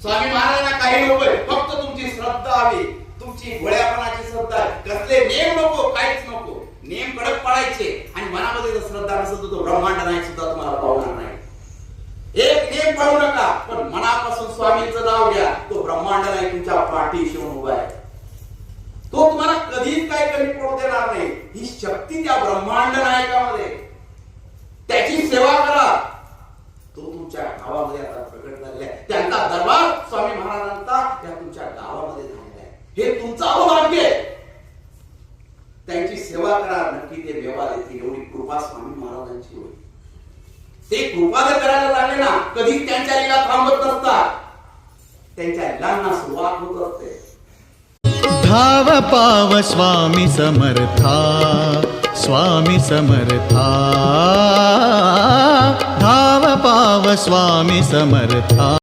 स्वामी महाराजांना काही नकोय, फक्त तुमची श्रद्धा हवी, तुमची भोळ्यापणाची श्रद्धा. कसले नेम नको, काहीच नको. नेम कडक पाळायचे आणि मनामध्ये जर श्रद्धा नसेल तर तो ब्रह्मांड नाही सुद्धा तुम्हाला पावणार नाही. एक नेम पाळू नका, पण मनापासून स्वामींचं नाव घ्या. तो ब्रह्मांड नाही तुमच्या पाठीशी उभा आहे. तो तुम्हाला कधीच काही कमी पडू देणार नाही. ही शक्ती त्या ब्रह्मांड नायकामध्ये. त्याची सेवा करा. तो तुमच्या गावामध्ये आता प्रकट झालेला आहे. त्यांचा दरबार स्वामी महाराजांचा त्या तुमच्या गावामध्ये झालेला आहे. हे तुमचं अवभाग्य आहे. त्यांची सेवा करा, नक्की ते व्यवहार येतील. एवढी कृपा स्वामी महाराजांची होईल. ते कृपा जर करायला लागले ना, कधी त्यांच्या लीला थांबत नसतात. त्यांच्या लीलांना सुरुवात होत असते. धाव पाव स्वामी समर्था, स्वामी समर्था. धाव पाव स्वामी समर्था.